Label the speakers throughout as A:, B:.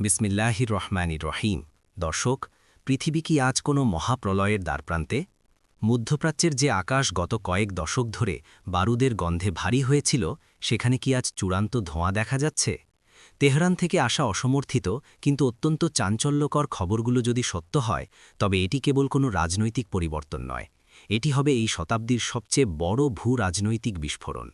A: বিসমিল্লাহির রহমানির রহিম। দর্শক, পৃথিবী কি আজ কোনো মহাপ্রলয়ের দ্বারপ্রান্তে? মধ্যপ্রাচ্যের যে আকাশ গত কয়েক দশক ধরে বারুদের গন্ধে ভারী হয়েছিল, সেখানে কি আজ চূড়ান্ত ধোঁয়া দেখা যাচ্ছে? তেহরান থেকে আসা অসমর্থিত কিন্তু অত্যন্ত চাঞ্চল্যকর খবরগুলো যদি সত্য হয়, তবে এটি কেবল কোনো রাজনৈতিক পরিবর্তন নয়, এটি হবে এই শতাব্দীর সবচেয়ে বড় ভূ-রাজনৈতিক বিস্ফোরণ।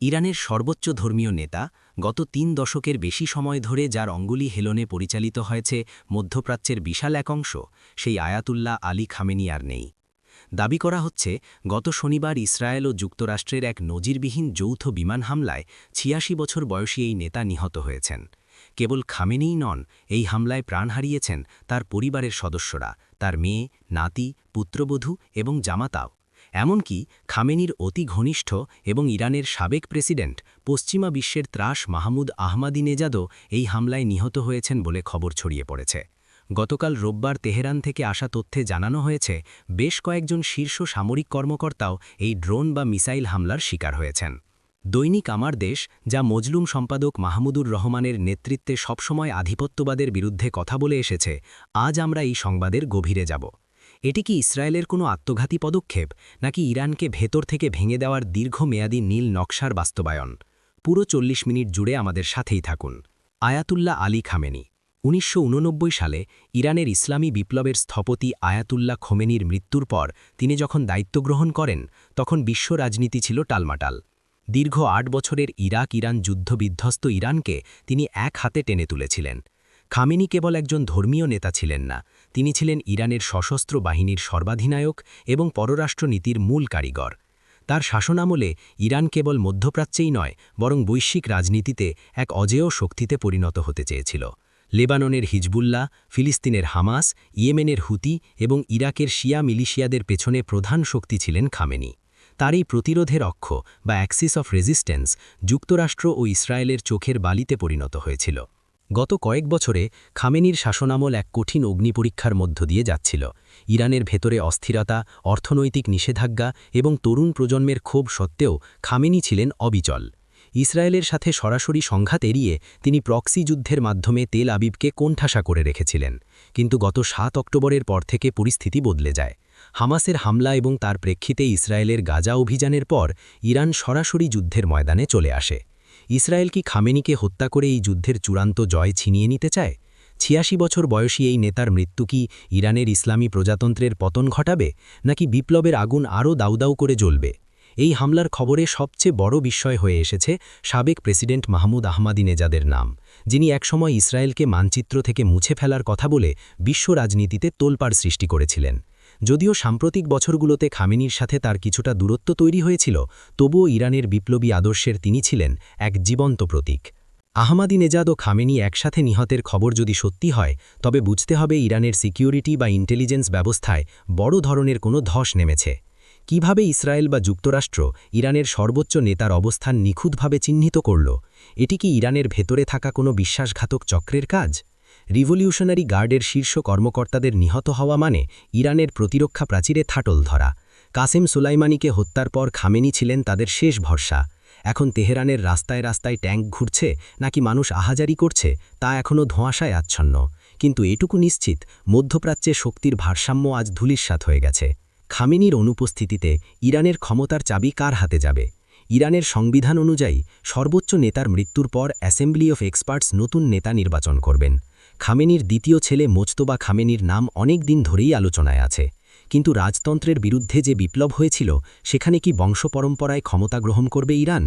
A: ইরানের সর্বোচ্চ ধর্মীয় নেতা, গত ৩ দশকের বেশি সময় ধরে যার অঙ্গুলি হেলনে পরিচালিত হয়েছে মধ্যপ্রাচ্যের বিশাল এক অংশ, সেই আয়াতুল্লাহ আলী খামেনি আর নেই। দাবি করা হচ্ছে, গত শনিবার ইসরায়েল ও যুক্তরাষ্ট্রের এক নজিরবিহীন যৌথ বিমান হামলায় ৮৬ বছর বয়সী এই নেতা নিহত হয়েছেন। কেবল খামেনিই নন, এই হামলায় প্রাণ হারিয়েছেন তার পরিবারের সদস্যরা, তার মেয়ে, নাতি, পুত্রবধূ এবং জামাতাও। এমনকি খামেনির অতি ঘনিষ্ঠ এবং ইরানের সাবেক প্রেসিডেন্ট, পশ্চিমা বিশ্বের ত্রাস মাহমুদ আহমাদিনেজাদও এই হামলায় নিহত হয়েছেন বলে খবর ছড়িয়ে পড়েছে। গতকাল রোববার তেহরান থেকে আসা তথ্যে জানানো হয়েছে, বেশ কয়েকজন শীর্ষ সামরিক কর্মকর্তাও এই ড্রোন বা মিসাইল হামলার শিকার হয়েছেন। দৈনিক আমার দেশ, যা মজলুম সম্পাদক মাহমুদুর রহমানের নেতৃত্বে সবসময় আধিপত্যবাদের বিরুদ্ধে কথা বলে এসেছে, আজ আমরা এই সংবাদের গভীরে যাব। এটি কি ইসরায়েলের কোনো আত্মঘাতী পদক্ষেপ, নাকি ইরানকে ভেতর থেকে ভেঙে দেওয়ার দীর্ঘমেয়াদী নীল নকশার বাস্তবায়ন? পুরো ৪০ মিনিট জুড়ে আমাদের সাথেই থাকুন। Ayatollah Ali Khamenei. ১৯৮৯ সালে ইরানের ইসলামী বিপ্লবের স্থপতি আয়াতুল্লাহ খোমেনির মৃত্যুর পর তিনি যখন দায়িত্ব গ্রহণ করেন, তখন বিশ্ব রাজনীতি ছিল টালমাটাল। দীর্ঘ ৮ বছরের ইরাক-ইরান যুদ্ধবিধ্বস্ত ইরানকে তিনি এক হাতে টেনে তুলেছিলেন। খামেনি কেবল একজন ধর্মীয় নেতা ছিলেন না, তিনি ছিলেন ইরানের সশস্ত্র বাহিনীর সর্বাধিনায়ক এবং পররাষ্ট্রনীতির মূল কারিগর। তার শাসনামলে ইরান কেবল মধ্যপ্রাচ্যেই নয়, বরং বৈশ্বিক রাজনীতিতে এক অজেয় শক্তিতে পরিণত হতে চেয়েছিল। লেবাননের হিজবুল্লাহ, ফিলিস্তিনের হামাস, ইয়েমেনের হুতি এবং ইরাকের শিয়া মিলিশিয়াদের পেছনে প্রধান শক্তি ছিলেন খামেনি। তার এই প্রতিরোধের অক্ষ বা অ্যাক্সিস অফ রেজিস্ট্যান্স যুক্তরাষ্ট্র ও ইসরায়েলের চোখের বালিতে পরিণত হয়েছিল। গত কয়েক বছরে খামেনির শাসনামল এক কঠিন অগ্নিপরীক্ষার মধ্য দিয়ে যাচ্ছিল। ইরানের ভেতরে অস্থিরতা, অর্থনৈতিক নিষেধাজ্ঞা এবং তরুণ প্রজন্মের ক্ষোভ সত্ত্বেও খামেনি ছিলেন অবিচল। ইসরায়েলের সাথে সরাসরি সংঘাত এড়িয়ে তিনি প্রক্সি যুদ্ধের মাধ্যমে তেল আবিবকে কোণঠাসা করে রেখেছিলেন। কিন্তু গত ৭ অক্টোবরের পর থেকে পরিস্থিতি বদলে যায়। হামাসের হামলা এবং তার প্রেক্ষিতে ইসরায়েলের গাজা অভিযানের পর ইরান সরাসরি যুদ্ধের ময়দানে চলে আসে। ইসরায়েল কি খামেনিকে হত্যা করে এই যুদ্ধের চূড়ান্ত জয় ছিনিয়ে নিতে চায়? ৮৬ বছর বয়সী এই নেতার মৃত্যু কি ইরানের ইসলামী প্রজাতন্ত্রের পতন ঘটাবে, নাকি বিপ্লবের আগুন আরও দাউদাউ করে জ্বলবে? এই হামলার খবরে সবচেয়ে বড় বিস্ময় হয়ে এসেছে সাবেক প্রেসিডেন্ট মাহমুদ আহমাদিনেজাদের নাম, যিনি একসময় ইসরায়েলকে মানচিত্র থেকে মুছে ফেলার কথা বলে বিশ্ব রাজনীতিতে তোলপাড় সৃষ্টি করেছিলেন। যদিও সাম্প্রতিক বছরগুলোতে খামেনির সাথে তার কিছুটা দূরত্ব তৈরি হয়েছিল, তবুও ইরানের বিপ্লবী আদর্শের তিনি ছিলেন এক জীবন্ত প্রতীক। আহমাদিনেজাদ ও খামেনি একসাথে নিহতের খবর যদি সত্যি হয়, তবে বুঝতে হবে ইরানের সিকিউরিটি বা ইন্টেলিজেন্স ব্যবস্থায় বড় ধরনের কোনো ধস নেমেছে। কিভাবে ইসরায়েল বা যুক্তরাষ্ট্র ইরানের সর্বোচ্চ নেতার অবস্থান নিখুঁতভাবে চিহ্নিত করল? এটি কি ইরানের ভেতরে থাকা কোনো বিশ্বাসঘাতক চক্রের কাজ? রিভলিউশনারি গার্ডের শীর্ষ কর্মকর্তাদের নিহত হওয়া মানে ইরানের প্রতিরক্ষা প্রাচীরে থাটল ধরা। কাসেম সুলাইমানিকে হত্যার পর খামেনি ছিলেন তাদের শেষ ভরসা। এখন তেহরানের রাস্তায় রাস্তায় ট্যাঙ্ক ঘুরছে নাকি মানুষ আহাজারি করছে, তা এখনও ধোঁয়াশায় আচ্ছন্ন। কিন্তু এটুকু নিশ্চিত, মধ্যপ্রাচ্যে শক্তির ভারসাম্য আজ ধূলিসাৎ হয়ে গেছে। খামেনির অনুপস্থিতিতে ইরানের ক্ষমতার চাবি কার হাতে যাবে? ইরানের সংবিধান অনুযায়ী সর্বোচ্চ নেতার মৃত্যুর পর অ্যাসেম্বলি অফ এক্সপার্টস নতুন নেতা নির্বাচন করবেন। খামেনির দ্বিতীয় ছেলে মোজতবা খামেনির নাম অনেক দিন ধরেই আলোচনায় আছে। কিন্তু রাজতন্ত্রের বিরুদ্ধে যে বিপ্লব হয়েছিল, সেখানে কি বংশপরম্পরায় ক্ষমতা গ্রহণ করবে ইরান?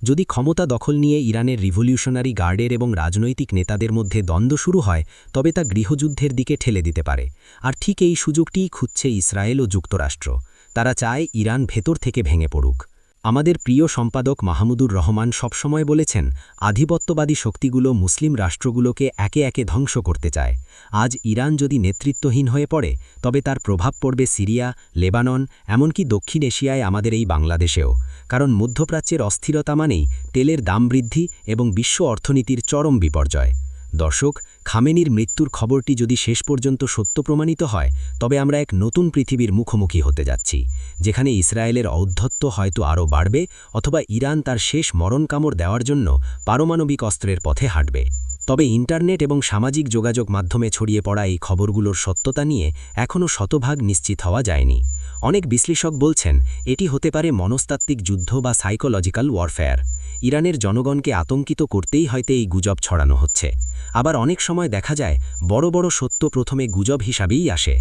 A: যদি ক্ষমতা দখল নিয়ে ইরানের রিভলিউশনারি গার্ডের এবং রাজনৈতিক নেতাদের মধ্যে দ্বন্দ্ব শুরু হয়, তবে তা গৃহযুদ্ধের দিকে ঠেলে দিতে পারে। আর ঠিক এই সুযোগটিই খুঁজছে ইসরায়েল ও যুক্তরাষ্ট্র। তারা চায় ইরান ভেতর থেকে ভেঙে পড়ুক। আমাদের প্রিয় সম্পাদক মাহমুদুর রহমান সবসময় বলেছেন, আধিপত্যবাদী শক্তিগুলো মুসলিম রাষ্ট্রগুলোকে একে একে ধ্বংস করতে চায়। আজ ইরান যদি নেতৃত্বহীন হয়ে পড়ে, তবে তার প্রভাব পড়বে সিরিয়া, লেবানন, এমনকি দক্ষিণ এশিয়ায় আমাদের এই বাংলাদেশেও। কারণ মধ্যপ্রাচ্যের অস্থিরতা মানেই তেলের দাম বৃদ্ধি এবং বিশ্ব অর্থনীতির চরম বিপর্যয়। দর্শক, খামেনির মৃত্যুর খবরটি যদি শেষ পর্যন্ত সত্য প্রমাণিত হয়, তবে আমরা এক নতুন পৃথিবীর মুখোমুখি হতে যাচ্ছি, যেখানে ইসরায়েলের ঔদ্ধত্য হয়তো আরও বাড়বে, অথবা ইরান তার শেষ মরণ কামড় দেওয়ার জন্য পারমাণবিক অস্ত্রের পথে হাঁটবে। তবে ইন্টারনেট এবং সামাজিক যোগাযোগ মাধ্যমে ছড়িয়ে পড়া এই খবরগুলোর সত্যতা নিয়ে এখনও শতভাগ নিশ্চিত হওয়া যায়নি। অনেক বিশ্লেষক বলছেন এটি হতে পারে মনস্তাত্ত্বিক যুদ্ধ বা সাইকোলজিক্যাল ওয়ারফেয়ার। ইরানের জনগণকে আতঙ্কিত করতেই হয়তো এই গুজব ছড়ানো হচ্ছে। আবার অনেক সময় দেখা যায় বড় বড় সত্য প্রথমে গুজব হিসাবেই আসে।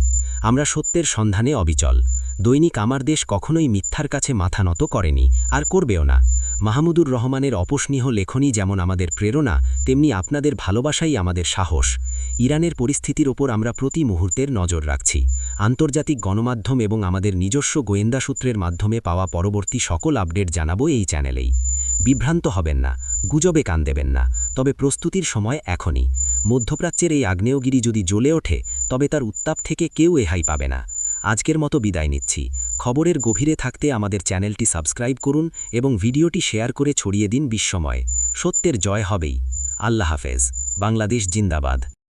A: আমরা সত্যের সন্ধানে অবিচল। দৈনিক আমার দেশ কখনোই মিথ্যার কাছে মাথা নত করেনি, আর করবেও না। মাহমুদুর রহমানের অপসনীয় লেখনী যেমন আমাদের প্রেরণা, তেমনি আপনাদের ভালোবাসাই আমাদের সাহস। ইরানের পরিস্থিতির ওপর আমরা প্রতি মুহূর্তের নজর রাখছি। আন্তর্জাতিক গণমাধ্যম এবং আমাদের নিজস্ব গোয়েন্দা সূত্রের মাধ্যমে পাওয়া পরবর্তী সকল আপডেট জানাবো এই চ্যানেলেই। বিভ্রান্ত হবেন না, গুজবে কান দেবেন না, তবে প্রস্তুতির সময় এখনই। মধ্যপ্রাচ্যের এই আগ্নেয়গিরি যদি জ্বলে ওঠে, তবে তার উত্তাপ থেকে কেউ রেহাই পাবে না। আজকের মতো বিদায় নিচ্ছি। খবরের গভীরে থাকতে আমাদের চ্যানেলটি সাবস্ক্রাইব করুন এবং ভিডিওটি শেয়ার করে ছড়িয়ে দিন বিশ্বময়। সত্যের জয় হবেই। আল্লাহ হাফেজ। বাংলাদেশ জিন্দাবাদ।